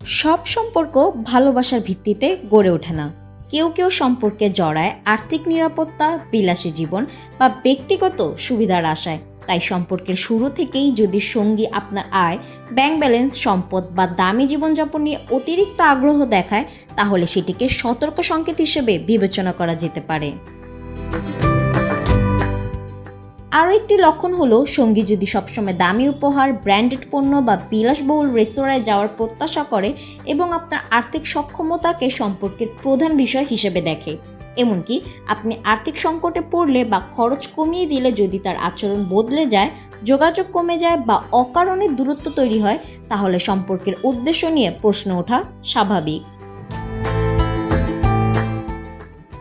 সব সম্পর্ক ভালোবাসার ভিত্তিতে গড়ে ওঠে না। কেউ কেউ সম্পর্কে জড়ায় আর্থিক নিরাপত্তা, বিলাসী জীবন বা ব্যক্তিগত সুবিধার আশায়। তাই সম্পর্কের শুরু থেকেই যদি সঙ্গী আপনার আয়, ব্যাংক ব্যালেন্স, সম্পদ বা দামি জীবনযাপন নিয়ে অতিরিক্ত আগ্রহ দেখায়, তাহলে সেটিকে সতর্ক সংকেত হিসেবে বিবেচনা করা যেতে পারে। আরও একটি লক্ষণ হলো, সঙ্গী যদি সবসময় দামি উপহার, ব্র্যান্ডেড পণ্য বা বিলাসবহুল রেস্তোরাঁয় যাওয়ার প্রত্যাশা করে এবং আপনার আর্থিক সক্ষমতাকে সম্পর্কের প্রধান বিষয় হিসেবে দেখে। এমনকি আপনি আর্থিক সংকটে পড়লে বা খরচ কমিয়ে দিলে যদি তার আচরণ বদলে যায়, যোগাযোগ কমে যায় বা অকারণে দূরত্ব তৈরি হয়, তাহলে সম্পর্কের উদ্দেশ্য নিয়ে প্রশ্ন ওঠা স্বাভাবিক।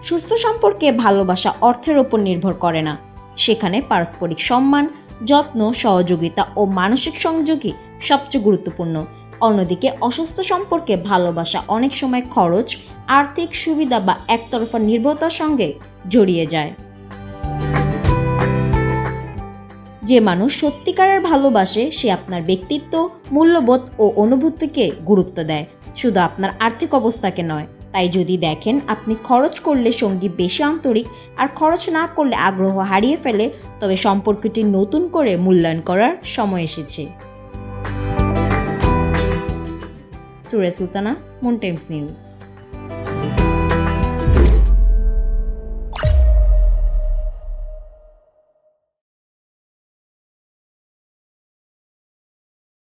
সুস্থ সম্পর্কে ভালোবাসা অর্থের ওপর নির্ভর করে না। সেখানে পারস্পরিক সম্মান, যত্ন, সহযোগিতা ও মানসিক সংযোগই সবচেয়ে গুরুত্বপূর্ণ। অন্যদিকে অসুস্থ সম্পর্কে ভালোবাসা অনেক সময় খরচ, আর্থিক সুবিধা বা একতরফা নির্ভরতার সঙ্গে জড়িয়ে যায়। যে মানুষ সত্যিকারের ভালোবাসে সে আপনার ব্যক্তিত্ব, মূল্যবোধ ও অনুভূতিকে গুরুত্ব দেয়, শুধু আপনার আর্থিক অবস্থাকে নয়। তাই যদি দেখেন আপনি খরচ করলে সঙ্গী বেশি আন্তরিক আর খরচ না করলে আগ্রহ হারিয়ে ফেলে, তবে সম্পর্কটি নতুন করে মূল্যায়ন করার সময় এসেছে। সুরা সুলতানা, মুন টাইমস নিউজ।